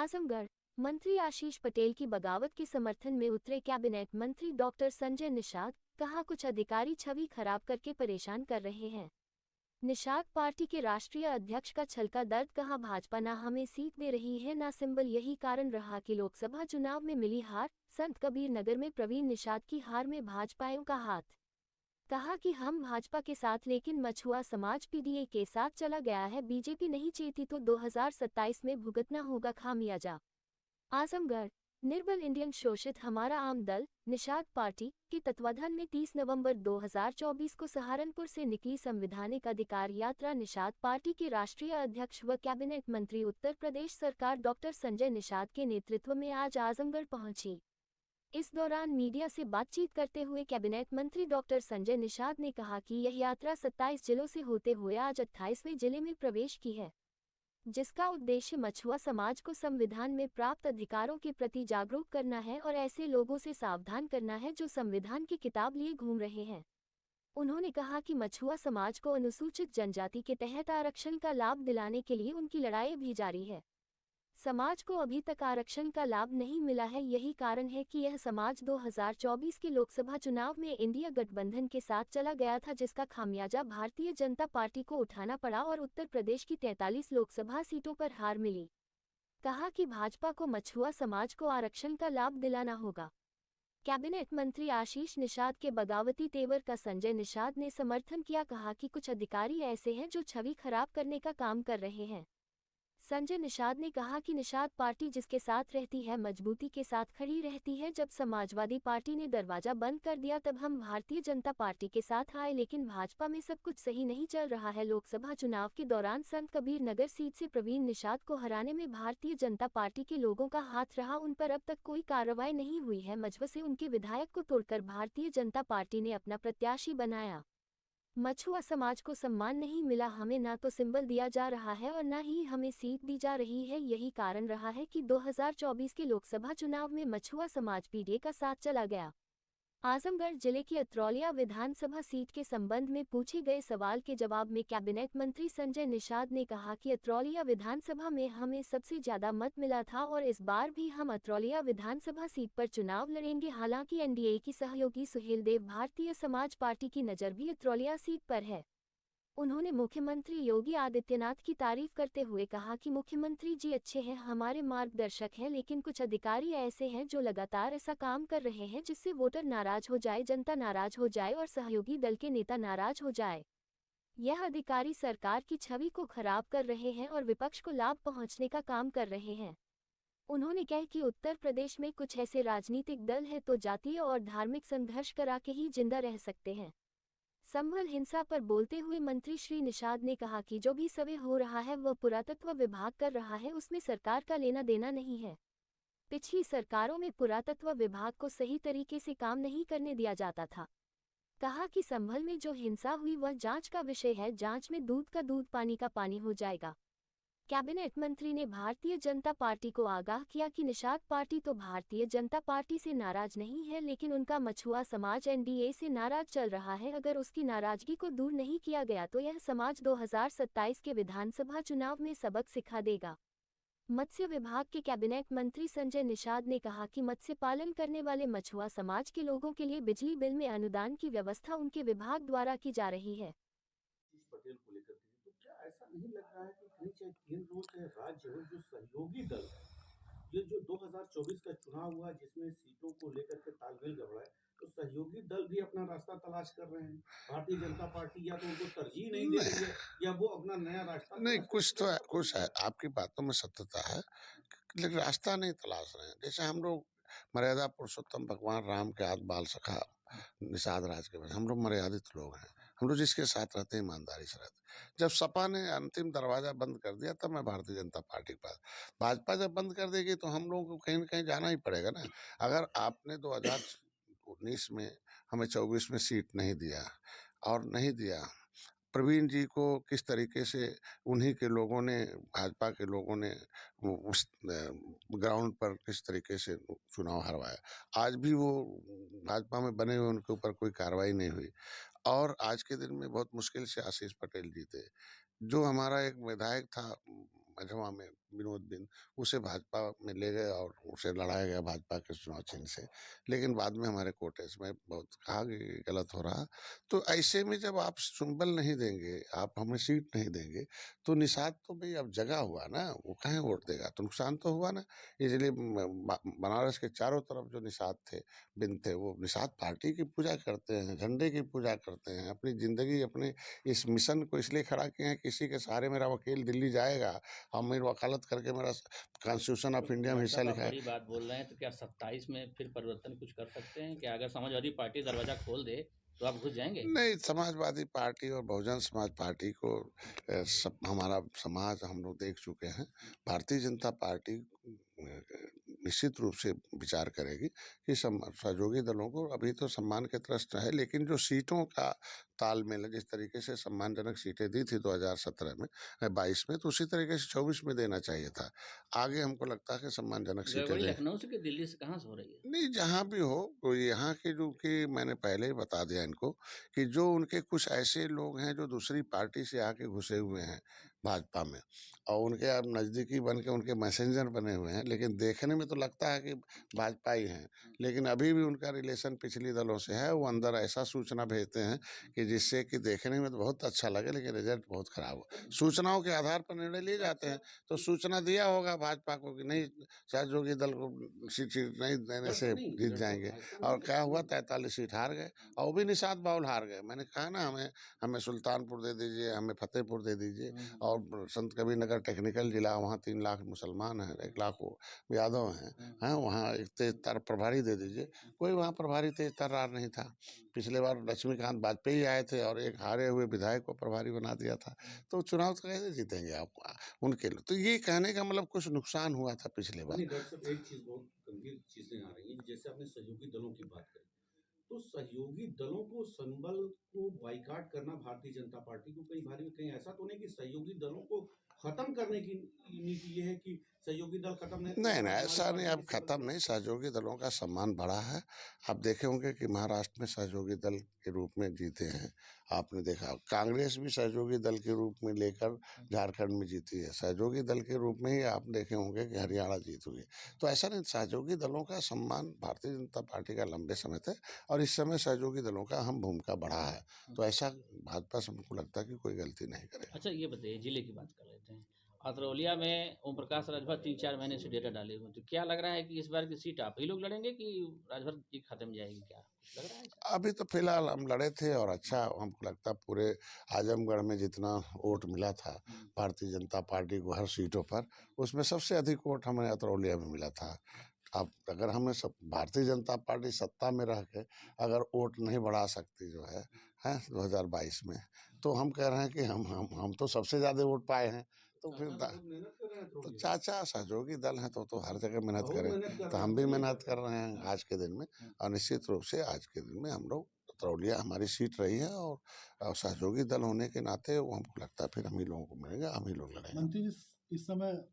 आजमगढ़ मंत्री आशीष पटेल की बगावत के समर्थन में उतरे कैबिनेट मंत्री डॉक्टर संजय निषाद। कहा, कुछ अधिकारी छवि खराब करके परेशान कर रहे हैं। निषाद पार्टी के राष्ट्रीय अध्यक्ष का छलका दर्द। कहा, भाजपा ना हमें सीट दे रही है ना सिंबल, यही कारण रहा कि लोकसभा चुनाव में मिली हार। संत कबीर नगर में प्रवीण निषाद की हार में भाजपाइयों का हाथ। कहा कि हम भाजपा के साथ, लेकिन मछुआ समाज पीडीए के साथ चला गया है। बीजेपी नहीं चेती तो 2027 में भुगतना होगा खामियाजा। आजमगढ़ निर्बल इंडियन शोषित हमारा आम दल निषाद पार्टी के तत्वाधान में 30 नवंबर 2024 को सहारनपुर से निकली संवैधानिक अधिकार यात्रा। निषाद पार्टी के राष्ट्रीय अध्यक्ष व कैबिनेट मंत्री उत्तर प्रदेश सरकार डॉक्टर संजय निषाद के नेतृत्व में आज आजमगढ़ पहुंची। इस दौरान मीडिया से बातचीत करते हुए कैबिनेट मंत्री डॉक्टर संजय निषाद ने कहा कि यह यात्रा 27 जिलों से होते हुए आज 28वें जिले में प्रवेश की है, जिसका उद्देश्य मछुआ समाज को संविधान में प्राप्त अधिकारों के प्रति जागरूक करना है और ऐसे लोगों से सावधान करना है जो संविधान की किताब लिए घूम रहे हैं। उन्होंने कहा कि मछुआ समाज को अनुसूचित जनजाति के तहत आरक्षण का लाभ दिलाने के लिए उनकी लड़ाई भी जारी है। समाज को अभी तक आरक्षण का लाभ नहीं मिला है, यही कारण है कि यह समाज 2024 के लोकसभा चुनाव में इंडिया गठबंधन के साथ चला गया था, जिसका खामियाजा भारतीय जनता पार्टी को उठाना पड़ा और उत्तर प्रदेश की 43 लोकसभा सीटों पर हार मिली। कहा कि भाजपा को मछुआ समाज को आरक्षण का लाभ दिलाना होगा। कैबिनेट मंत्री आशीष निषाद के बगावती तेवर का संजय निषाद ने समर्थन किया। कहा कि कुछ अधिकारी ऐसे हैं जो छवि खराब करने का काम कर रहे हैं। संजय निषाद ने कहा कि निषाद पार्टी जिसके साथ रहती है मजबूती के साथ खड़ी रहती है। जब समाजवादी पार्टी ने दरवाजा बंद कर दिया तब हम भारतीय जनता पार्टी के साथ आए, लेकिन भाजपा में सब कुछ सही नहीं चल रहा है। लोकसभा चुनाव के दौरान संत कबीर नगर सीट से प्रवीण निषाद को हराने में भारतीय जनता पार्टी के लोगों का हाथ रहा, उन पर अब तक कोई कार्रवाई नहीं हुई है। मझवा से उनके विधायक को तोड़कर भारतीय जनता पार्टी ने अपना प्रत्याशी बनाया। मछुआ समाज को सम्मान नहीं मिला, हमें ना तो सिंबल दिया जा रहा है और न ही हमें सीट दी जा रही है। यही कारण रहा है कि 2024 के लोकसभा चुनाव में मछुआ समाज पीडीए का साथ चला गया। आजमगढ़ जिले की अत्रौलिया विधानसभा सीट के संबंध में पूछे गए सवाल के जवाब में कैबिनेट मंत्री संजय निषाद ने कहा कि अत्रौलिया विधानसभा में हमें सबसे ज्यादा मत मिला था और इस बार भी हम अत्रौलिया विधानसभा सीट पर चुनाव लड़ेंगे। हालांकि एनडीए की सहयोगी सुहेलदेव भारतीय समाज पार्टी की नजर भी अत्रौलिया सीट पर है। उन्होंने मुख्यमंत्री योगी आदित्यनाथ की तारीफ करते हुए कहा कि मुख्यमंत्री जी अच्छे हैं, हमारे मार्गदर्शक हैं, लेकिन कुछ अधिकारी ऐसे हैं जो लगातार ऐसा काम कर रहे हैं जिससे वोटर नाराज हो जाए, जनता नाराज हो जाए और सहयोगी दल के नेता नाराज हो जाए। यह अधिकारी सरकार की छवि को खराब कर रहे हैं और विपक्ष को लाभ पहुंचने का काम कर रहे हैं। उन्होंने कहा कि उत्तर प्रदेश में कुछ ऐसे राजनीतिक दल हैं तो जातीय और धार्मिक संघर्ष करा के ही जिंदा रह सकते हैं। संभल हिंसा पर बोलते हुए मंत्री श्री निषाद ने कहा कि जो भी सर्वे हो रहा है वह पुरातत्व विभाग कर रहा है, उसमें सरकार का लेना देना नहीं है। पिछली सरकारों में पुरातत्व विभाग को सही तरीके से काम नहीं करने दिया जाता था। कहा कि संभल में जो हिंसा हुई वह जांच का विषय है, जांच में दूध का दूध पानी का पानी हो जाएगा। कैबिनेट मंत्री ने भारतीय जनता पार्टी को आगाह किया कि निषाद पार्टी तो भारतीय जनता पार्टी से नाराज नहीं है, लेकिन उनका मछुआ समाज एनडीए से नाराज चल रहा है। अगर उसकी नाराजगी को दूर नहीं किया गया तो यह समाज 2027 के विधानसभा चुनाव में सबक सिखा देगा। मत्स्य विभाग के कैबिनेट मंत्री संजय निषाद ने कहा कि मत्स्य पालन करने वाले मछुआ समाज के लोगों के लिए बिजली बिल में अनुदान की व्यवस्था उनके विभाग द्वारा की जा रही है। पटेल को लेकर के तो क्या ऐसा नहीं लग रहा है कि कहीं चाहे केंद्र हो चाहे राज्य हो, जो सहयोगी दल ये जो 2024 का चुनाव हुआ जिसमें सीटों को लेकर के तालमेल गड़बड़ा है, तो सहयोगी दल भी अपना रास्ता तलाश कर रहे हैं। भारतीय जनता पार्टी या तो उनको तरजीह नहीं दे रही है या वो अपना नया रास्ता नहीं, कुछ है आपकी बातों में सत्यता है, लेकिन रास्ता नहीं तलाश रहे हैं। जैसे हम लोग मर्यादा पुरुषोत्तम भगवान राम के आद बाल सखा निषाद राज के बाद हम लोग मर्यादित लोग हैं। हम लोग जिसके साथ रहते हैं ईमानदारी से रहते हैं। जब सपा ने अंतिम दरवाजा बंद कर दिया तब मैं भारतीय जनता पार्टी के पास, भाजपा जब बंद कर देगी तो हम लोगों को कहीं न कहीं जाना ही पड़ेगा ना। अगर आपने 2019 में हमें 24 में सीट नहीं दिया और नहीं दिया, प्रवीण जी को किस तरीके से उन्हीं के लोगों ने, भाजपा के लोगों ने उस ग्राउंड पर किस तरीके से चुनाव हरवाया। आज भी वो भाजपा में बने हुए, उनके ऊपर कोई कार्रवाई नहीं हुई और आज के दिन में बहुत मुश्किल से आशीष पटेल जीते। जो हमारा एक विधायक था मझवा में विनोद बिंद, उसे भाजपा में ले गए और उसे लड़ाया गया भाजपा के चुनाव चिन्ह से। लेकिन बाद में हमारे कोटेज में बहुत कहा कि ये गलत हो रहा। तो ऐसे में जब आप संबल नहीं देंगे, आप हमें सीट नहीं देंगे, तो निषाद तो भई अब जगा हुआ ना, वो काहे वोट देगा? तो नुकसान तो हुआ ना। इसलिए बनारस के चारों तरफ जो निषाद थे, बिंद थे, वो निषाद पार्टी की पूजा करते हैं, झंडे की पूजा करते हैं, अपनी ज़िंदगी अपने इस मिशन को इसलिए खड़ा किए हैं, किसी के सहारे मेरा वकील दिल्ली जाएगा और मेरी वकालत करके मेरा कॉन्स्टिट्यूशन ऑफ इंडिया में डॉक्टर हिस्सा साहब, आप लिखा है। बड़ी बात बोल रहे हैं, तो क्या 27 में फिर परिवर्तन कुछ कर सकते हैं? क्या अगर समाजवादी पार्टी दरवाज़ा खोल दे, तो आप घुस जाएँगे? नहीं, समाजवादी पार्टी और बहुजन समाज पार्टी को सब हमारा समाज हम लोग देख चुके हैं। भारतीय जनता पार्टी निश्चित रूप से विचार करेगी कि सहयोगी दलों को अभी तो सम्मान के त्रस्त है, लेकिन जो सीटों का तालमेल है, जिस तरीके से सम्मानजनक सीटें दी थी 2017 में 22 में, तो उसी तरीके से 24 में देना चाहिए था। आगे हमको लगता है कि सम्मानजनक सीटें गड़बड़ी दें। लखनऊ से कि दिल्ली से, कहाँ से हो रही है? नहीं, जहाँ भी हो, तो यहाँ के जो कि मैंने पहले ही बता दिया इनको कि जो उनके कुछ ऐसे लोग हैं जो दूसरी पार्टी से आके घुसे हुए हैं भाजपा में और उनके अब नज़दीकी बन के उनके मैसेंजर बने हुए हैं, लेकिन देखने में तो लगता है कि भाजपा ही हैं। लेकिन अभी भी उनका रिलेशन पिछली दलों से है। वो अंदर ऐसा सूचना भेजते हैं कि जिससे कि देखने में तो बहुत अच्छा लगे, लेकिन रिजल्ट बहुत खराब हो। सूचनाओं के आधार पर निर्णय लिए जाते हैं। तो सूचना दिया होगा भाजपा को कि नहीं, सहयोगी दल को सीट नहीं देने से जीत जाएंगे, और क्या हुआ, 43 सीट हार गए, और वो भी निषाद बाउल हार गए। मैंने कहा ना, हमें हमें सुल्तानपुर दे दीजिए, हमें फतेहपुर दे दीजिए, और संत कबीरनगर टेक्निकल जिला, वहाँ 3 लाख मुसलमान हैं, 1 लाख वो यादव हैं, वहाँ एक तेज तार प्रभारी दे दीजिए। कोई वहाँ प्रभारी तेज तर्रार नहीं था। पिछले बार लक्ष्मीकांत वाजपेयी आए थे और एक हारे हुए विधायक को प्रभारी बना दिया था। तो चुनाव तो कैसे जीतेंगे आप उनके लिए? तो ये कहने का मतलब कुछ नुकसान हुआ था पिछले बार। नहीं डॉक्टर साहब, एक चीज़ बहुत गंभीर चीज़ें आ रही हैं, जैसे आपने सहयोगी दलों की बात करी, तो सहयोगी दलों को संबल को बाइकाट करना भारतीय जनता पार्टी को कहीं भारी, कहीं ऐसा तो नहीं कि सहयोगी दलों को खत्म करने की नीति ये है कि सहयोगी दल खत्म नहीं नहीं, नहीं, ऐसा नहीं, अब खत्म नहीं, सहयोगी दलों का सम्मान बढ़ा है। आप देखे होंगे कि महाराष्ट्र में सहयोगी दल के रूप में जीते हैं। आपने देखा, कांग्रेस भी सहयोगी दल के रूप में लेकर झारखंड में जीती है। सहयोगी दल के रूप में ही आप देखे होंगे कि हरियाणा जीत हुई। तो ऐसा नहीं, सहयोगी दलों का सम्मान भारतीय जनता पार्टी का लंबे समय से, और इस समय सहयोगी दलों का अहम भूमिका बढ़ा है। तो ऐसा भाजपा से हमको लगता है कि कोई गलती नहीं करेगा। अच्छा, ये बताइए, जिले की बात कर लेते हैं। अतरौलिया में ओम प्रकाश राजभर 3-4 महीने से डेटा डाले हुए, तो क्या लग रहा है कि इस बार की सीट आप ही लोग लड़ेंगे कि राजभर जी खत्म जाएगी? क्या कुछ लग रहा है ऐसा? अभी तो फिलहाल हम लड़े थे, और अच्छा हमको लगता है पूरे आजमगढ़ में जितना वोट मिला था भारतीय जनता पार्टी को हर सीटों पर, उसमें सबसे अधिक वोट हमें अतरौलिया में मिला था। अब अगर हमें सब भारतीय जनता पार्टी सत्ता में रह के अगर वोट नहीं बढ़ा सकती जो है 2022 में, तो हम कह रहे हैं कि हम तो सबसे ज्यादा वोट पाए हैं। तो फिर मेहनत कर रहे हैं तो थोड़ी। चाचा सहयोगी दल है तो हर जगह मेहनत बहुत करें। मेहनत कर तो रहे हम हैं, भी तो ये मेहनत कर कर रहे हैं आज के दिन में, और निश्चित रूप से आज के दिन में हम लोग अतरौलिया हमारी सीट रही है, और सहयोगी दल होने के नाते वो हमको लगता है फिर हम ही लोगों को मिलेगा, हम ही लोग लड़ेंगे। मंत्री जी, इस समय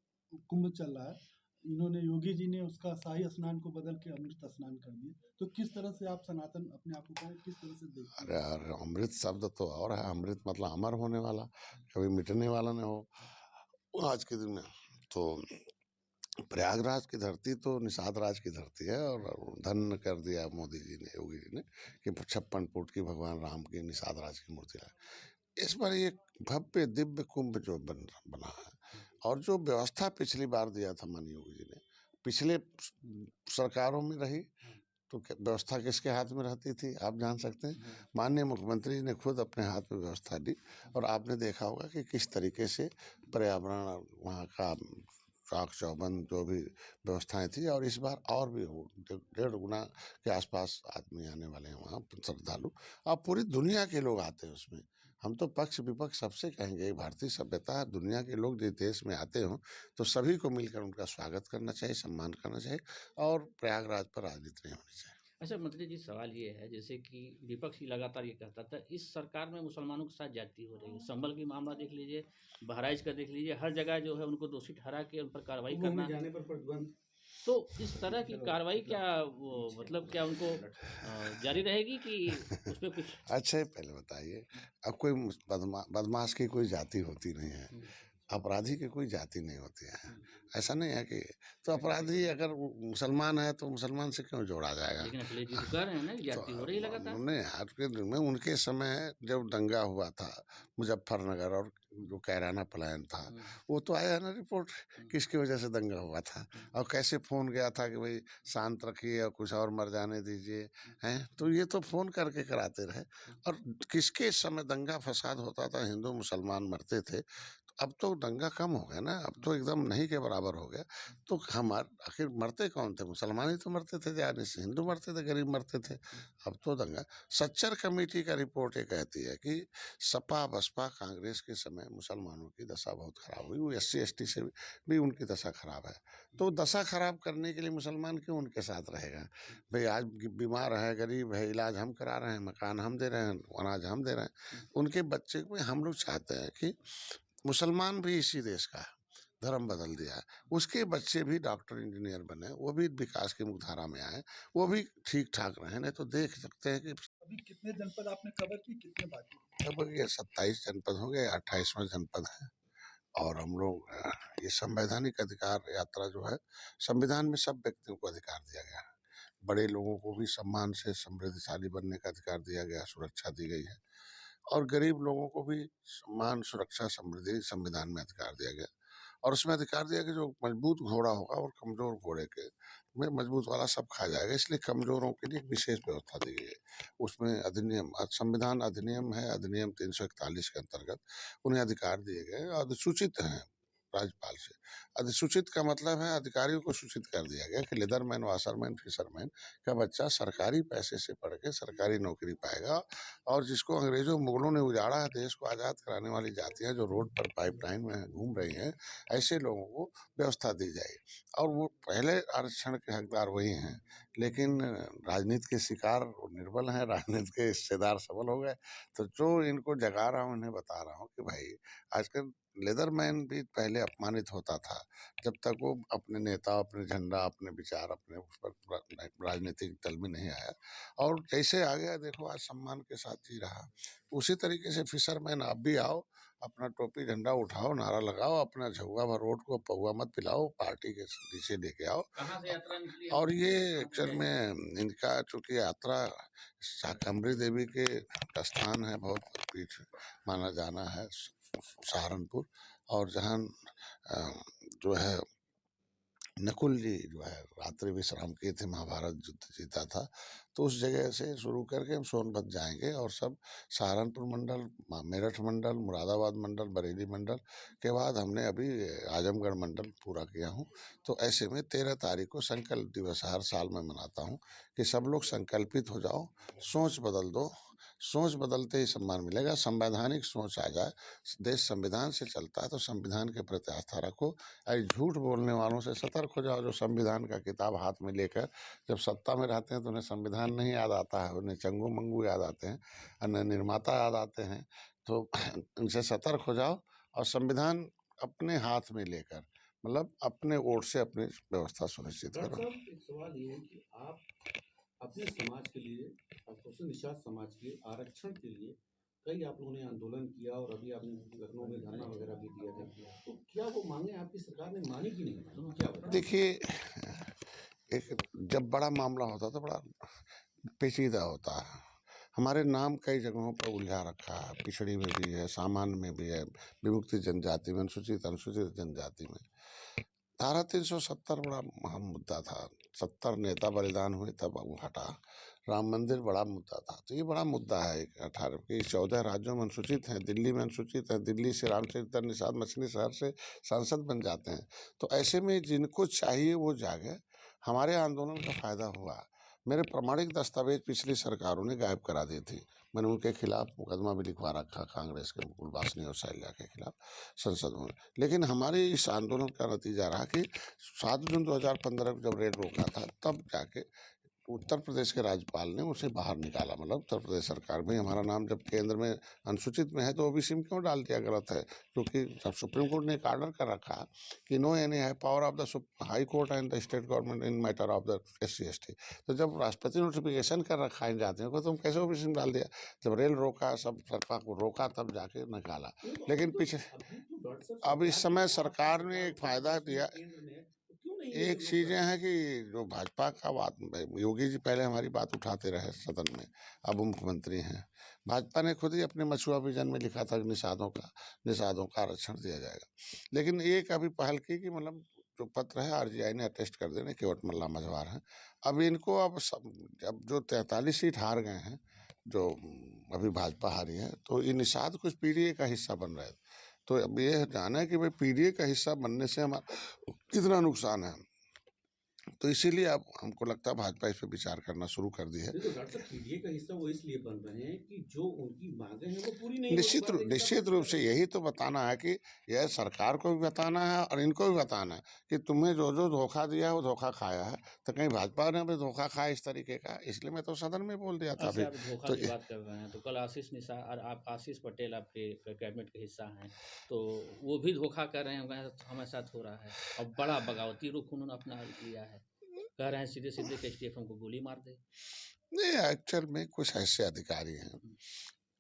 कुंभ चल रहा है, इन्होंने योगी जी ने उसका शाही स्नान को बदल के अमृत स्नान कर दिया, तो किस तरह से आप सनातन अपने आप को कहें, किस तरह से देखते हैं? अरे अरे, अमृत शब्द तो और है, अमृत मतलब अमर होने वाला, कभी मिटने वाला नहीं हो। आज के दिन में तो प्रयागराज की धरती तो निषाद राज की धरती है, और धन्य कर दिया मोदी जी ने, योगी जी ने, कि 56 फुट की भगवान राम की निषाद राज की मूर्ति लाई। इस बार ये भव्य दिव्य कुंभ जो बना है, और जो व्यवस्था पिछली बार दिया था माननीय योगी जी ने, पिछले सरकारों में रही तो व्यवस्था किसके हाथ में रहती थी आप जान सकते हैं। माननीय मुख्यमंत्री जी ने खुद अपने हाथ में व्यवस्था दी, और आपने देखा होगा कि किस तरीके से पर्यावरण, वहाँ का चाक चौबंद जो भी व्यवस्थाएं थी, और इस बार और भी हो 1.5 गुना के आसपास आदमी आने वाले हैं वहाँ श्रद्धालु। अब पूरी दुनिया के लोग आते हैं उसमें। हम तो पक्ष विपक्ष सबसे कहेंगे, भारतीय सभ्यता, दुनिया के लोग जिस देश में आते हों तो सभी को मिलकर उनका स्वागत करना चाहिए, सम्मान करना चाहिए, और प्रयागराज पर राजनीति नहीं होनी चाहिए। अच्छा मंत्री जी, सवाल ये है, जैसे कि विपक्ष ही लगातार ये कहता था, इस सरकार में मुसलमानों के साथ ज्यादती हो रही है। संभल की मामला देख लीजिए, बहराइच का देख लीजिए, हर जगह जो है उनको दोषी ठहरा के उन पर कार्रवाई कुंभ में करना। जाने पर प्रतिबंध। तो इस तरह की कार्रवाई क्या वो मतलब क्या उनको जारी रहेगी कि उस पर कुछ? अच्छा, पहले बताइए, अब कोई बदमाश की कोई जाति होती नहीं है। अपराधी की कोई जाति नहीं होती है, ऐसा नहीं है कि तो अपराधी अगर मुसलमान है तो मुसलमान से क्यों जोड़ा जाएगा? लेकिन अखिलेश जी तो कह रहे हैं ना कि तो जाति हो रही है लगातार। नहीं, आज के दिन में उनके समय जब दंगा हुआ था मुजफ्फरनगर और जो कैराना पलायन था, वो तो आया ना रिपोर्ट किसकी वजह से दंगा हुआ था और कैसे फोन गया था कि भाई शांत रखिए और कुछ और मर जाने दीजिए, हैं? तो ये तो फोन करके कराते रहे। और किसके समय दंगा फसाद होता था, हिंदू मुसलमान मरते थे। अब तो दंगा कम हो गया ना, अब तो एकदम नहीं के बराबर हो गया। तो हमारे आखिर मरते कौन थे? मुसलमान ही तो मरते थे जाने से, हिंदू मरते थे, गरीब मरते थे। अब तो दंगा। सच्चर कमेटी का रिपोर्ट ये कहती है कि सपा बसपा कांग्रेस के समय मुसलमानों की दशा बहुत खराब हुई, वो SC ST से भी उनकी दशा खराब है। तो दशा खराब करने के लिए मुसलमान क्यों उनके साथ रहेगा? भाई आज बीमार है, गरीब है, इलाज हम करा रहे हैं, मकान हम दे रहे हैं, अनाज हम दे रहे हैं, उनके बच्चे को हम लोग चाहते हैं कि मुसलमान भी इसी देश का है, धर्म बदल दिया है, उसके बच्चे भी डॉक्टर इंजीनियर बने, वो भी विकास की मुख्यधारा में आए, वो भी ठीक ठाक रहे। नहीं तो देख सकते हैं कि अभी कितने जनपद आपने कवर की, कितने बाकी? लगभग ये 27 जनपद होंगे, 28वां जनपद है। और हम लोग ये संवैधानिक अधिकार यात्रा जो है, संविधान में सब व्यक्तियों को अधिकार दिया गया है। बड़े लोगों को भी सम्मान से समृद्धशाली बनने का अधिकार दिया गया, सुरक्षा दी गई है। और गरीब लोगों को भी सम्मान, सुरक्षा, समृद्धि संविधान में अधिकार दिया गया। और उसमें अधिकार दिया कि जो मजबूत घोड़ा होगा और कमजोर घोड़े के में मजबूत वाला सब खा जाएगा, इसलिए कमजोरों के लिए एक विशेष व्यवस्था दी गई है। उसमें अधिनियम, संविधान अधिनियम है, अधिनियम 341 के अंतर्गत उन्हें अधिकार दिए गए, अधिसूचित हैं राज्यपाल से। अधिसूचित का मतलब है अधिकारियों को सूचित कर दिया गया कि लेदरमैन, वाशरमैन, फिशरमैन का बच्चा सरकारी पैसे से पढ़ के सरकारी नौकरी पाएगा। और जिसको अंग्रेजों मुगलों ने उजाड़ा है, देश को आज़ाद कराने वाली जातियां जो रोड पर पाइपलाइन में घूम रही हैं, ऐसे लोगों को व्यवस्था दी जाएगी। और वो पहले आरक्षण के हकदार वही हैं, लेकिन राजनीति के शिकार निर्बल हैं, राजनीति के हिस्सेदार सबल हो गए। तो जो इनको जगा रहा हूँ, उन्हें बता रहा हूँ कि भाई आजकल लेदरमैन भी पहले अपमानित होता था जब तक वो अपने नेता, अपने झंडा, अपने विचार, अपने उस पर राजनीतिक दल में नहीं आया। और जैसे आ गया देखो आज सम्मान के साथ ही रहा। उसी तरीके से फिशरमैन आप भी आओ, अपना टोपी झंडा उठाओ, नारा लगाओ, अपना झुग्गा भर रोड को पौवा मत पिलाओ, पार्टी के नीचे लेके आओ। कहाँ से यात्रा निकली? और ये एक्चुअल में इनका चूंकि यात्रा शाकंभरी देवी के स्थान है, बहुत पीठ माना जाना है सहारनपुर, और जहाँ जो है नकुल जी जो है रात्रि विश्राम किए थे, महाभारत युद्ध जीता था, तो उस जगह से शुरू करके हम सोनभद्र जाएंगे और सब सहारनपुर मंडल, मेरठ मंडल, मुरादाबाद मंडल, बरेली मंडल के बाद हमने अभी आजमगढ़ मंडल पूरा किया हूँ। तो ऐसे में 13 तारीख को संकल्प दिवस हर साल मैं मनाता हूँ कि सब लोग संकल्पित हो जाओ, सोच बदल दो, सोच बदलते ही सम्मान मिलेगा। संवैधानिक सोच आ जाए, देश संविधान से चलता है तो संविधान के प्रति आस्था रखो। ऐसे झूठ बोलने वालों से सतर्क हो जाओ, जो संविधान का किताब हाथ में लेकर जब सत्ता में रहते हैं तो उन्हें संविधान नहीं याद आता है, उन्हें चंगू मंगू याद आते हैं, अन्य निर्माता याद आते हैं। तो इनसे सतर्क हो जाओ और संविधान अपने हाथ में लेकर, मतलब अपने वोट से अपनी व्यवस्था सुनिश्चित डॉक्टर करो। साहब, एक सवाल ये है कि आप अपने समाज के लिए, खासतौर से निषाद समाज के आरक्षण के लिए कई आप लोगों ने आंदोलन किया और अभी आपने लखनऊ में धरना वगैरह भी दिया था, तो क्या वो मांगे आपकी सरकार ने मानी कि नहीं मानी, क्या बताएं? देखिए, एक जब बड़ा मामला होता तो बड़ा पेचीदा होता है। हमारे नाम कई जगहों पर उलझा रखा है, पिछड़ी में भी है, सामान्य में भी है, विमुक्ति जनजाति में, अनुसूचित जनजाति में। धारा 370 बड़ा अहम मुद्दा था, 70 नेता बलिदान हुए तब वो हटा। राम मंदिर बड़ा मुद्दा था, तो ये बड़ा मुद्दा है। 18 के 14 राज्यों में अनुसूचित हैं, दिल्ली में अनुसूचित है, दिल्ली से रामचरित्र निषाद मछली शहर से सांसद बन जाते हैं। तो ऐसे में जिनको चाहिए वो जागे। हमारे आंदोलन का फायदा हुआ, मेरे प्रमाणिक दस्तावेज पिछली सरकारों ने गायब करा दी थी, मैंने उनके खिलाफ मुकदमा भी लिखवा रखा, कांग्रेस के मुकुल वासनी और शैल्या के खिलाफ संसद में। लेकिन हमारे इस आंदोलन का नतीजा रहा कि 7 जून 2015 को जब रेल रोका था, तब जाके उत्तर प्रदेश के राज्यपाल ने उसे बाहर निकाला, मतलब उत्तर प्रदेश सरकार में हमारा नाम जब केंद्र में अनुसूचित में है तो ओबीसी में क्यों डाल दिया? गलत है, क्योंकि जब सुप्रीम कोर्ट ने एक ऑर्डर कर रखा कि नो एनी है power of the high court and the state government in matter of the SC ST। तो जब राष्ट्रपति नोटिफिकेशन कर रखा है इन जातियों को, तुम कैसे ओबीसी में डाल दिया? जब रेल रोका, सब सरकार को रोका, तब जाके निकाला। लेकिन पीछे अब इस समय सरकार ने एक फायदा दिया। एक चीजें हैं कि जो भाजपा का बात, योगी जी पहले हमारी बात उठाते रहे सदन में, अब वो मुख्यमंत्री हैं। भाजपा ने खुद ही अपने मछुआ विजन में लिखा था कि निषादों का आरक्षण दिया जाएगा। लेकिन एक अभी पहल की कि मतलब जो पत्र है RGI ने अटेस्ट कर देने, केवट मल्ला मझवार हैं। अब इनको अब जो 43 सीट हार गए हैं, जो अभी भाजपा हारी है, तो ये निषाद कुछ PDA का हिस्सा बन रहे हैं। तो अब ये जाना है कि भाई PDA का हिस्सा बनने से हमारा कितना नुकसान है। तो इसीलिए अब हमको लगता है भाजपा इस पे विचार करना शुरू कर दी है। तो डॉक्टर साहब PDA का हिस्सा वो इसलिए बन रहे हैं कि जो उनकी मांगे हैं वो पूरी नहीं हो पा रही। निश्चित रूप से यही तो बताना है कि यह सरकार को भी बताना है और इनको भी बताना है कि तुम्हें जो जो धोखा दिया है वो धोखा खाया है। तो कहीं भाजपा ने भी धोखा खाया इस तरीके का, इसलिए मैं तो सदन में बोल दिया था। अच्छा, आप धोखा तो की बात कर रहे हैं तो कल आशीष पटेल आपके कैबिनेट के हिस्सा हैं, तो वो भी धोखा कर रहे हैं, हमारे साथ हो रहा है। और बड़ा बगावती रुख उन्होंने अपना लिया है, कह रहे हैं सीधे सीधे कि STF को गोली मार दे। नहीं, एक्चुअल में कुछ ऐसे अधिकारी हैं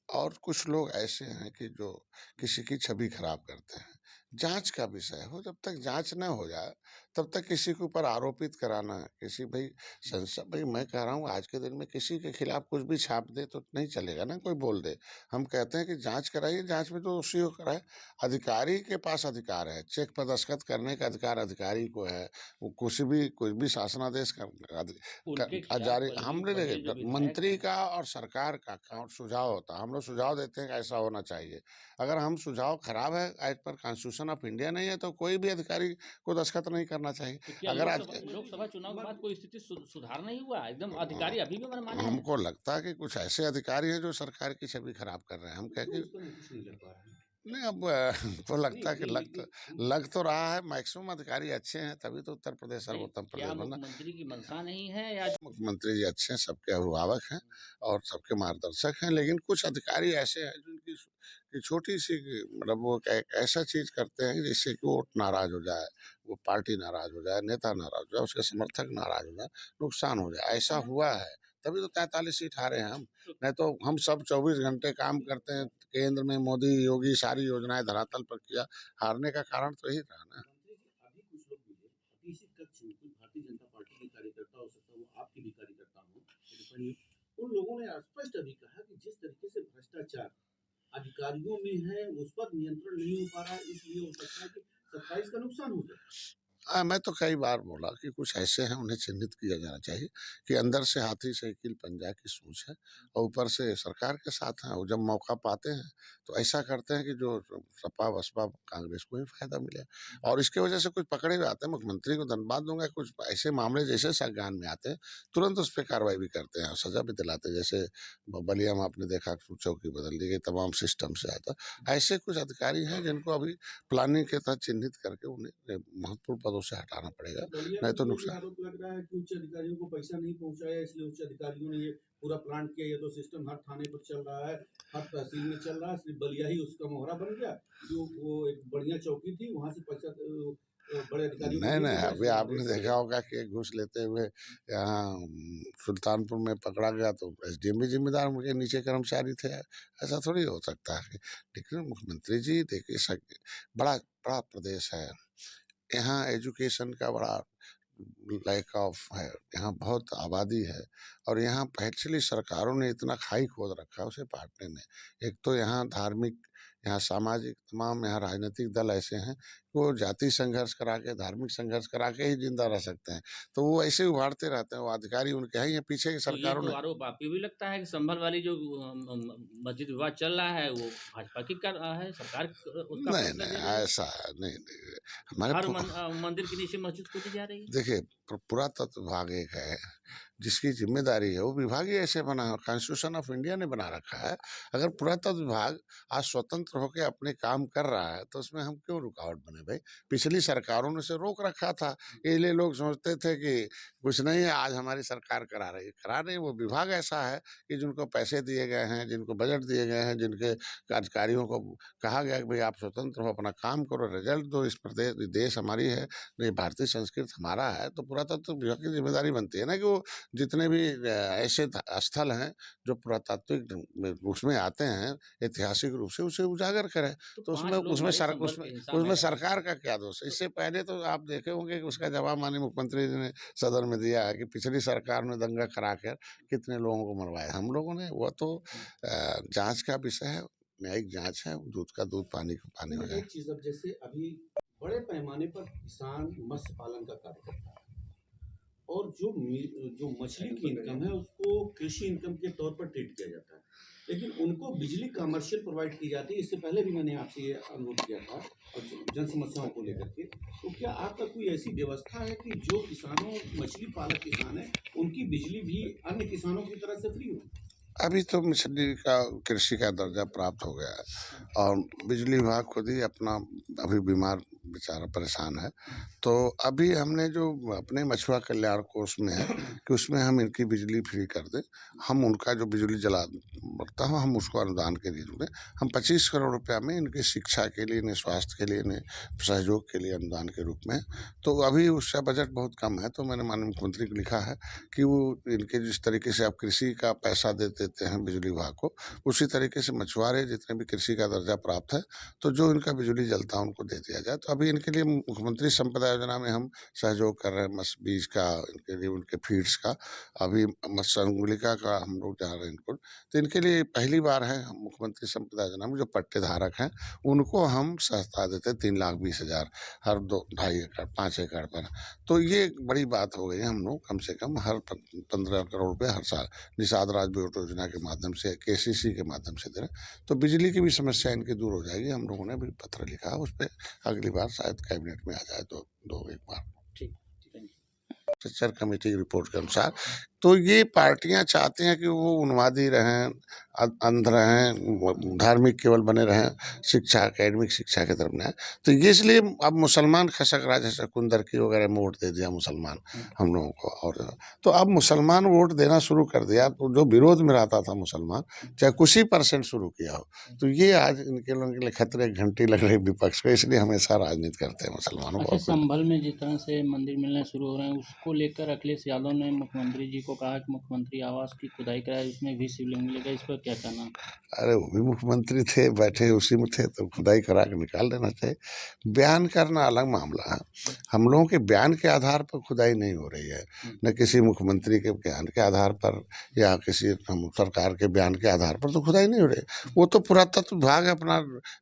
और कुछ लोग ऐसे हैं कि जो किसी की छवि खराब करते हैं। जांच का विषय हो, जब तक जांच न हो जाए तब तक किसी के ऊपर आरोपित कराना, किसी भाई मैं कह रहा हूँ आज के दिन में किसी के खिलाफ कुछ भी छाप दे तो नहीं चलेगा ना, कोई बोल दे। हम कहते हैं कि जांच कराइए, जांच में तो दोषी हो कराए। अधिकारी के पास अधिकार है, चेक पर दस्तखत करने का अधिकार अधिकारी को है। वो कुछ भी शासनादेश उनके खिलाफ जारी बल्कि हमने बल्कि देखे जो विधायक मंत्री हैं, का और सरकार का सुझाव होता है। हम लोग सुझाव देते हैं कि ऐसा होना चाहिए। अगर हम सुझाव खराब है, as per constitution of India नहीं है, तो कोई भी अधिकारी को दस्तखत नहीं करना चाहिए। तो क्या अगर आज लोकसभा चुनाव के बाद कोई स्थिति सुधार नहीं हुआ? एकदम अधिकारी अभी भी मनमाने हैं। हमको लगता है कि कुछ ऐसे अधिकारी हैं जो सरकार की छवि खराब कर रहे हैं। हम कह के कुछ नहीं लग पा रहा है। नहीं, अब हमको लगता है कि लग तो रहा है मैक्सिमम अधिकारी अच्छे हैं, तभी तो उत्तर प्रदेश सर्वोत्तम क्या प्रदेश बना। मुख्यमंत्री की मंशा नहीं है या मुख्यमंत्री जी अच्छे हैं, सबके अभिभावक हैं और सबके मार्गदर्शक हैं। लेकिन कुछ अधिकारी ऐसे हैं जिनकी कि छोटी सी मतलब वो एक ऐसा चीज करते हैं जिससे कि वो नाराज हो जाए, वो पार्टी नाराज हो जाए, नेता नाराज हो जाए, उसके समर्थक नाराज हो जाए, नुकसान हो जाए। ऐसा हुआ है, तभी तो 43 सीट हारे हैं हम। नहीं तो हम सब 24 घंटे काम करते हैं, केंद्र में मोदी योगी सारी योजनाएं धरातल पर किया। हारने का कारण तो यही रहा ना। मंत्री जी, अभी कुछ लोग मिले, अभी इसी कक्ष में कुछ भारतीय जनता पार्टी के कार्यकर्ता हो सकता है, वो आपके भी कार्यकर्ता हो, उन लोगों ने स्पष्ट अभी कहा कि जिस तरीके से भ्रष्टाचार अधिकारियों में है उस पर नियंत्रण नहीं हो पा रहा है, इसलिए हो सकता है कि 27 का नुकसान हो जाए। मैं तो कई बार बोला कि कुछ ऐसे हैं उन्हें चिन्हित किया जाना चाहिए कि अंदर से हाथी साइकिल पंजा की सोच है और ऊपर से सरकार के साथ हैं। और जब मौका पाते हैं तो ऐसा करते हैं कि जो सपा बसपा कांग्रेस को ही फायदा मिले, और इसके वजह से कुछ पकड़े हुए आते हैं। मुख्यमंत्री को धन्यवाद दूंगा, कुछ ऐसे मामले जैसे संज्ञान में आते हैं तुरंत उस पर कार्रवाई भी करते हैं और सजा भी दिलाते हैं। जैसे बलिया में आपने देखा चौकी बदल दी गई, तमाम सिस्टम से आता। ऐसे कुछ अधिकारी हैं जिनको अभी प्लानिंग के तहत चिन्हित करके उन्हें महत्वपूर्ण पदों से हटाना पड़ेगा, नहीं तो नुकसान। आरोप लग रहा है कि उच्च अधिकारियों को पैसा नहीं पहुंचाया, इसलिए उच्च अधिकारियों ने ये पूरा प्लान किया। ये तो सिस्टम हर थाने पर चल रहा है, हर तहसील में चल रहा है, सिर्फ बलिया ही उसका मोहरा बन गया। जो वो एक बढ़िया चौकी थी, वहां से पैसा बड़े अधिकारियों को नहीं, अभी आपने देखा होगा कि घूस लेते हुए यहाँ सुल्तानपुर में पकड़ा गया तो SDM भी जिम्मेदार, उनके नीचे कर्मचारी थे। ऐसा थोड़ी हो सकता है। लेकिन मुख्यमंत्री जी देखिए, बड़ा बड़ा प्रदेश है, यहाँ एजुकेशन का बड़ा लैक ऑफ है, यहाँ बहुत आबादी है और यहाँ पिछली सरकारों ने इतना खाई खोद रखा है उसे पाटने में। एक तो यहाँ धार्मिक, यहाँ सामाजिक, तमाम यहाँ राजनीतिक दल ऐसे हैं वो जाति संघर्ष करा के, धार्मिक संघर्ष करा के ही जिंदा रह सकते हैं। तो वो ऐसे उभारते रहते हैं, वो अधिकारी उनके हैं। ये पीछे की तो ये सरकारों तो ने आरोप आपको भी लगता है कि संभल वाली जो मस्जिद विवाद चल रहा है वो भाजपा की कर रहा है, सरकार उसका नहीं फैसला ले रही है? ऐसा नहीं, हर मंदिर के नीचे मस्जिद खोदी जा रही है। देखिए पुरातत्व विभाग एक है जिसकी जिम्मेदारी है, वो विभाग ही ऐसे बना है, कॉन्स्टिट्यूशन ऑफ इंडिया ने बना रखा है। अगर पुरातत्व विभाग आज स्वतंत्र होकर अपने काम कर रहा है तो उसमें हम क्यों रुकावट बने भाई? पिछली सरकारों ने उसे रोक रखा था, इसलिए लोग सोचते थे कि कुछ नहीं है, आज हमारी सरकार करा रही है। करा नहीं, वो विभाग ऐसा है कि जिनको पैसे दिए गए हैं, जिनको बजट दिए गए हैं, जिनके अधिकारियों को कहा गया कि भाई आप स्वतंत्र हो, अपना काम करो, रिजल्ट दो, इस प्रदेश देश हमारी है, ये भारतीय संस्कृति हमारा है, तो पुरातत्व विभाग की जिम्मेदारी बनती है ना कि वो जितने भी ऐसे स्थल हैं जो पुरातात्विक उसमें आते हैं ऐतिहासिक रूप से, उसे उजागर करें। तो तो 5 लोग मरे संभल के हिंसा में उसमें रहे। सरकार का क्या दोष है? इससे पहले तो आप देखे होंगे कि उसका जवाब माननीय मुख्यमंत्री जी ने सदन में दिया है कि पिछली सरकार ने दंगा कराकर कितने लोगों को मरवाया। हम लोगों ने, वो तो जांच का विषय है, न्यायिक जांच है, दूध का दूध, पानी का पानी हो जाए। एक चीज, अब जैसे अभी बड़े पैमाने पर किसान मत्स्य पालन का कार्य करता है और जो मछली की इनकम है उसको कृषि इनकम के तौर पर ट्रीट किया जाता है, लेकिन उनको बिजली कमर्शियल प्रोवाइड की जाती है। इससे पहले भी मैंने आपसे ये अनुरोध किया था और जन समस्याओं को लेकर के, तो क्या आपका कोई ऐसी व्यवस्था है कि जो किसानों, मछली पालक किसान है, उनकी बिजली भी अन्य किसानों की तरह से फ्री हो? अभी तो मछली का कृषि का दर्जा प्राप्त हो गया है और बिजली विभाग खुद ही अपना अभी बीमार बेचारा परेशान है। तो अभी हमने जो अपने मछुआ कल्याण कोष में है कि उसमें हम इनकी बिजली फ्री कर दें, हम उनका जो बिजली जला बढ़ता है हम उसको अनुदान के लिए दें। हम 25 करोड़ रुपया में इनकी शिक्षा के लिए, इन्हें स्वास्थ्य के लिए, इन्हें सहयोग के लिए अनुदान के रूप में। तो अभी उसका बजट बहुत कम है, तो मैंने माननीय मुख्यमंत्री को लिखा है कि वो इनके जिस तरीके से आप कृषि का पैसा देते हैं बिजली विभाग को, उसी तरीके से मछुआरे जितने भी कृषि का दर्जा प्राप्त है तो जो इनका बिजली जलता है उनको दे दिया जाए। तो अभी इनके लिए मुख्यमंत्री संपदा योजना में हम सहयोग कर रहे हैं, मत्स्य बीज का, इनके लिए उनके फीड्स का, अभी मत्स्य अंगुलिका का हम लोग जा रहे हैं इनको। तो इनके लिए पहली बार है हम मुख्यमंत्री संपदा योजना में जो पट्टे धारक हैं उनको हम सस्ता देते हैं 3,20,000 हर 2-2.5 एकड़ 5 एकड़ पर। तो ये एक बड़ी बात हो गई है, हम लोग कम से कम हर 15 करोड़ रुपये हर साल निषाद राज बोट योजना के माध्यम से, केसीसी के माध्यम से दे रहे हैं। तो बिजली की भी समस्या इनकी दूर हो जाएगी। हम लोगों ने भी पत्र लिखा है, उस पर अगली बार शायद कैबिनेट में आ जाए तो एक बार ठीक, थैंक यू। स्ट्रक्चर कमेटी की रिपोर्ट के अनुसार। तो ये पार्टियां चाहती हैं कि वो उन्मादी रहें, अंध रहें, धार्मिक केवल बने रहें, शिक्षा, एकेडमिक शिक्षा की तरफ न। तो ये इसलिए अब मुसलमान खसक रहा, जैसे कुंदरकी वगैरह में वोट दे दिया मुसलमान हम लोगों को। और तो अब मुसलमान वोट देना शुरू कर दिया, तो जो विरोध में रहता था मुसलमान, चाहे कुछ ही % शुरू किया हो, तो ये आज इनके लोगों के लिए खतरे की घंटी लग रही विपक्ष को, इसलिए हमेशा राजनीति करते हैं मुसलमानों अच्छा, को। संभल में जिस तरह से मंदिर मिलने शुरू हो रहे हैं उसको लेकर अखिलेश यादव ने मुख्यमंत्री जी को कहा कि मुख्यमंत्री आवास की खुदाई कराए, उसमें भी शिवलिंग मिलेगा, इस पर क्या कहना? अरे वो भी मुख्यमंत्री थे, बैठे उसी में थे, तो खुदाई करा के निकाल देना चाहिए। बयान करना अलग मामला है, हम लोगों के बयान के आधार पर खुदाई नहीं हो रही है, न किसी मुख्यमंत्री के बयान के आधार पर या किसी हम सरकार के बयान के आधार पर तो खुदाई नहीं हो रही है। वो तो पुरातत्व विभाग अपना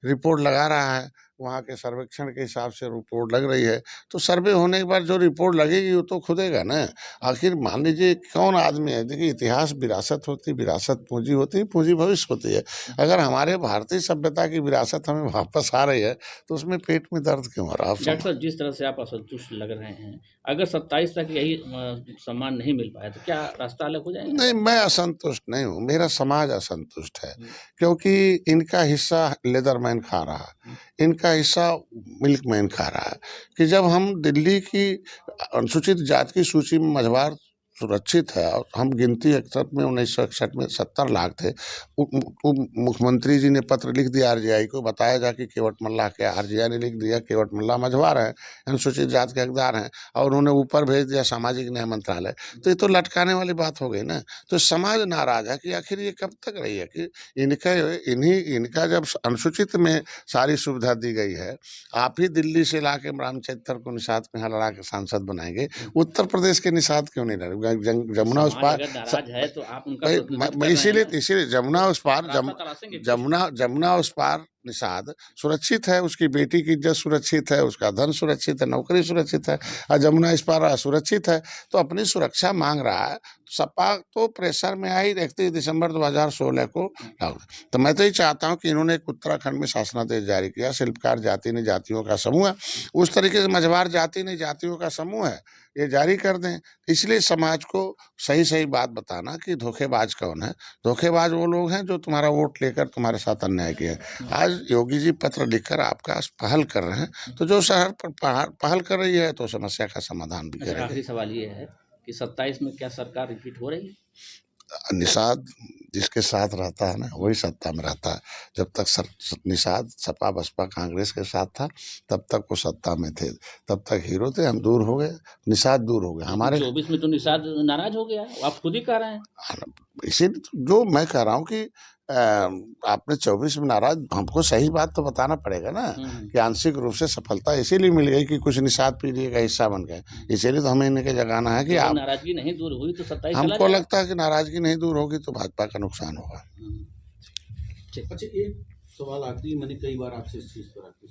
रिपोर्ट लगा रहा है, वहाँ के सर्वेक्षण के हिसाब से रिपोर्ट लग रही है, तो सर्वे होने के बाद जो रिपोर्ट लगेगी वो तो खुदेगा ना। आखिर मान लीजिए कौन आदमी है, देखिए इतिहास विरासत होती है, विरासत पूंजी होती है, पूंजी भविष्य होती है। अगर हमारे भारतीय सभ्यता की विरासत हमें वापस आ रही है तो उसमें पेट में दर्द क्यों हो रहा है? डॉक्टर साहब, जिस तरह से आप असंतुष्ट लग रहे हैं, अगर 27 तक यही सम्मान नहीं मिल पाया तो क्या रास्ता अलग हो जाएगा? नहीं, मैं असंतुष्ट नहीं हूँ, मेरा समाज असंतुष्ट है, क्योंकि इनका हिस्सा लेदरमैन खा रहा है, इनका हिस्सा मिल्कमैन खा रहा है। कि जब हम दिल्ली की अनुसूचित जाति की सूची में मझवार सुरक्षित है, और हम गिनती 61 में 1961 में 70 लाख थे, मुख्यमंत्री जी ने पत्र लिख दिया आरजीआई को, बताया जा कि केवट मल्लाह के, आरजीआई ने लिख दिया केवट मल्लाह मझवार हैं, अनुसूचित जाति के हकदार हैं, और उन्होंने ऊपर भेज दिया सामाजिक न्याय मंत्रालय। तो ये तो लटकाने वाली बात हो गई ना। तो समाज नाराज है कि आखिर ये कब तक रही है कि इनका जब अनुसूचित में सारी सुविधा दी गई है, आप ही दिल्ली से ला के रामचरित्र को निषाद में लड़ा के सांसद बनाएंगे, उत्तर प्रदेश के निषाद क्यों नहीं लड़े? जमुना उस पार नाराज है तो आप उनका इसीलिए जमुना उस पार, जमुना उस पार निषाद सुरक्षित है, उसकी बेटी की इज्जत सुरक्षित है, उसका धन सुरक्षित है, नौकरी सुरक्षित है, और जमुना इस्पात सुरक्षित है, तो अपनी सुरक्षा मांग रहा है। सपा तो प्रेशर में आई 31 दिसंबर 2016 को लागू। तो मैं तो ये चाहता हूँ कि इन्होंने एक उत्तराखंड में शासनादेश जारी किया, शिल्पकार जाति नहीं जातियों का समूह है, उस तरीके से मझवार जाति नहीं जातियों का समूह है, ये जारी कर दें। इसलिए समाज को सही सही बात बताना कि धोखेबाज कौन है। धोखेबाज वो लोग हैं जो तुम्हारा वोट लेकर तुम्हारे साथ अन्याय किए। आज योगी जी पत्र लिखकर आपका पहल कर रहे हैं, तो जो शहर पर पहल कर रही है तो समस्या का समाधान भी अच्छा, करेगी। आखिरी सवाल ये है कि 27 में क्या सरकार रिपीट हो रही है? निषाद जिसके साथ रहता है ना वही सत्ता में रहता है। जब तक निषाद सपा बसपा कांग्रेस के साथ था तब तक वो सत्ता में थे, तब तक हीरो थे। हम दूर हो गए, निषाद दूर हो गए हमारे। 24 में तो निषाद नाराज हो गया, आप खुद ही कह रहे हैं। इसीलिए जो मैं कह रहा हूँ कि आपने 24 में नाराज, हमको सही बात तो बताना पड़ेगा ना कि आंशिक रूप से सफलता इसीलिए मिल गई कि कुछ निषाद पीढ़ी का हिस्सा बन गए। इसीलिए तो हमें इनके जगाना है कि आप, नाराजगी नहीं दूर हुई तो 27 हमको लगता है कि नाराजगी नहीं दूर होगी तो भाजपा का नुकसान होगा। अच्छा, एक सवाल आखिरी, मैंने कई बार आपसे इस चीज पर आपकी